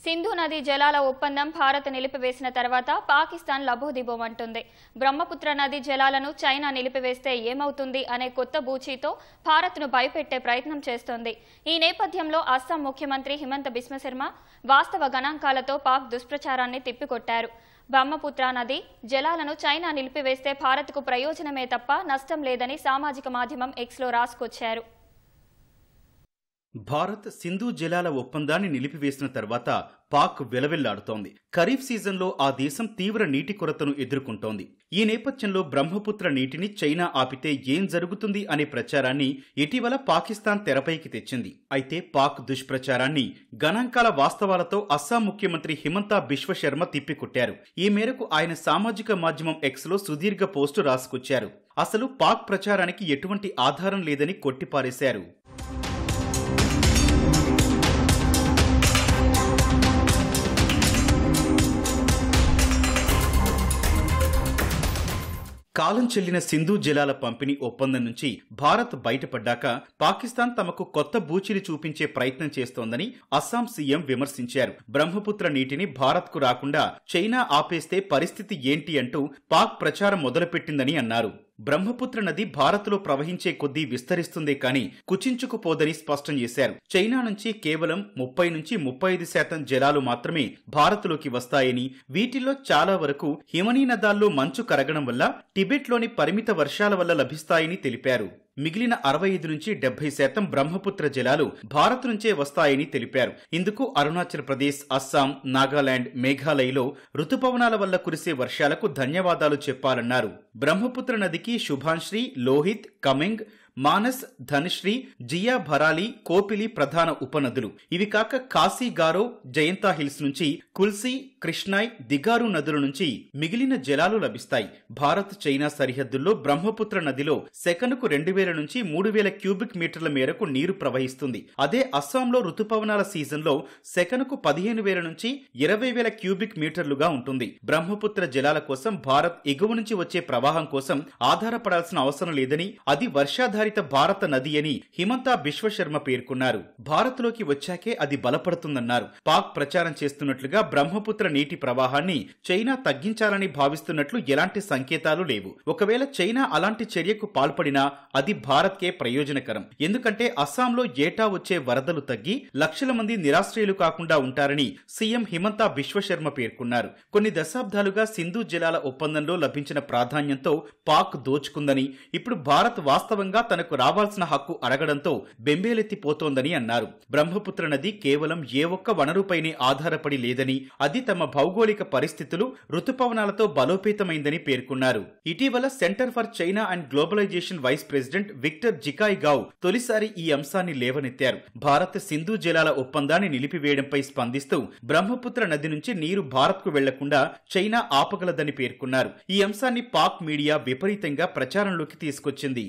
సింధు నది జలాల ఒప్పందం భారత్ నిలిపివేసిన తర్వాత పాకిస్తాన్ లబోదిబోమంటుంది. బ్రహ్మపుత్ర నది జలాలను చైనా నిలిపివేస్తే ఏమవుతుంది అనే కొత్త బూచీతో భారత్ను భయపెట్టే ప్రయత్నం చేస్తోంది. ఈ నేపథ్యంలో అస్సాం ముఖ్యమంత్రి హిమంత బిశ్వ శర్మ వాస్తవ గణాంకాలతో పాక్ దుష్ప్రచారాన్ని తిప్పికొట్టారు. బ్రహ్మపుత్ర నది జలాలను చైనా నిలిపివేస్తే భారత్కు ప్రయోజనమే తప్ప నష్టం లేదని సామాజిక మాధ్యమం ఎక్స్లో రాసుకొచ్చారు. భారత్ సింధు జలాల ఒప్పందాన్ని నిలిపివేసిన తర్వాత పాక్ వెలవెల్లాడుతోంది. ఖరీఫ్ సీజన్లో ఆ దేశం తీవ్ర నీటి కొరతను ఎదుర్కొంటోంది. ఈ నేపథ్యంలో బ్రహ్మపుత్ర నీటిని చైనా ఆపితే ఏం జరుగుతుంది అనే ప్రచారాన్ని ఇటీవల పాకిస్తాన్ తెరపైకి తెచ్చింది. అయితే పాక్ దుష్ప్రచారాన్ని గణాంకాల వాస్తవాలతో అస్సాం ముఖ్యమంత్రి హిమంత బిశ్వ శర్మ తిప్పికొట్టారు. ఈ మేరకు ఆయన సామాజిక మాధ్యమం ఎక్స్లో సుదీర్ఘ పోస్టు రాసుకొచ్చారు. అసలు పాక్ ప్రచారానికి ఎటువంటి ఆధారం లేదని కొట్టిపారేశారు. కాలం చెల్లిన సింధు జలాల పంపిణీ ఒప్పందం నుంచి భారత్ బయటపడ్డాక పాకిస్తాన్ తమకు కొత్త బూచిని చూపించే ప్రయత్నం చేస్తోందని అస్సాం సీఎం విమర్శించారు. బ్రహ్మపుత్ర నీటిని భారత్కు రాకుండా చైనా ఆపేస్తే పరిస్థితి ఏంటి అంటూ పాక్ ప్రచారం మొదలుపెట్టిందని అన్నారు. బ్రహ్మపుత్ర నది భారత్లో ప్రవహించే కొద్దీ విస్తరిస్తుందే కానీ కుచించుకుపోదని స్పష్టం చేశారు. చైనా నుంచి కేవలం 30-35% జలాలు మాత్రమే భారత్లోకి వస్తాయని, వీటిల్లో చాలా వరకు హిమనీ నదాల్లో మంచు కరగడం వల్ల టిబెట్లోని పరిమిత వర్షాల వల్ల లభిస్తాయని తెలిపారు. మిగిలిన 65-70% బ్రహ్మపుత్ర జలాలు భారత్ నుంచే వస్తాయని తెలిపారు. ఇందుకు అరుణాచల్ ప్రదేశ్, అస్సాం, నాగాలాండ్, మేఘాలయలో రుతుపవనాల వల్ల కురిసే వర్షాలకు ధన్యవాదాలు చెప్పాలన్నారు. బ్రహ్మపుత్ర నదికి శుభాన్శ్రీ, లోహిత్, కమెంగ్, మానస్, ధనశ్రీ, జియా భరాలి, కోపిలి ప్రధాన ఉపనదులు. ఇవి కాక కాశీ, గారో, జయంతా హిల్స్ నుంచి కుల్సీ, కృష్ణాయ్, దిగారు నదుల నుంచి మిగిలిన జలాలు లభిస్తాయి. భారత్ చైనా సరిహద్దుల్లో బ్రహ్మపుత్ర నదిలో సెకనుకు 2000 నుంచి 3000 క్యూబిక్ మీటర్ల మేరకు నీరు ప్రవహిస్తుంది. అదే అస్సాంలో రుతుపవనాల సీజన్లో సెకనుకు 15,000 నుంచి 20,000 క్యూబిక్ మీటర్లుగా ఉంటుంది. బ్రహ్మపుత్ర జలాల కోసం భారత్ ఎగువ నుంచి వచ్చే ప్రవాహం కోసం ఆధారపడాల్సిన అవసరం లేదని, అది వర్షాధారిత భారత నది అని హిమంత బిశ్వ శర్మ పేర్కొన్నారు. భారత్లోకి వచ్చాకే అది బలపడుతుందన్నారు. పాక్ ప్రచారం చేస్తున్నట్లుగా బ్రహ్మపుత్ర నీటి ప్రవాహాన్ని చైనా తగ్గించాలని భావిస్తున్నట్లు ఎలాంటి సంకేతాలు లేవు. ఒకవేళ చైనా అలాంటి చర్యకు పాల్పడినా అది భారత్కే ప్రయోజనకరం. ఎందుకంటే అస్సాంలో ఏటా వచ్చే వరదలు తగ్గి లక్షల మంది నిరాశ్రయులు కాకుండా ఉంటారని సీఎం హిమంత బిశ్వ శర్మ పేర్కొన్నారు. కొన్ని దశాబ్దాలుగా సింధు జలాల ఒప్పందంలో లభించిన ప్రాధాన్యంతో పాక్ దోచుకుందని, ఇప్పుడు భారత్ వాస్తవంగా తనకు రావాల్సిన హక్కు అడగడంతో బెంబేలెత్తిపోతోందని అన్నారు. బ్రహ్మపుత్ర నది కేవలం ఏ ఒక్క వనరుపైనే ఆధారపడి లేదని, అది తమ భౌగోళిక పరిస్థితులు, రుతుపవనాలతో బలోపేతమైందని పేర్కొన్నారు. ఇటీవల centre for China and globalisation vice president Victor Zhikai Gao తొలిసారి ఈ అంశాన్ని లేవనెత్తారు. భారత్ సింధు జలాల ఒప్పందాన్ని నిలిపివేయడంపై స్పందిస్తూ బ్రహ్మపుత్ర నది నుంచి నీరు భారత్కు వెళ్లకుండా చైనా ఆపగలదని పేర్కొన్నారు. ఈ అంశాన్ని పాక్ మీడియా విపరీతంగా ప్రచారంలోకి తీసుకొచ్చింది.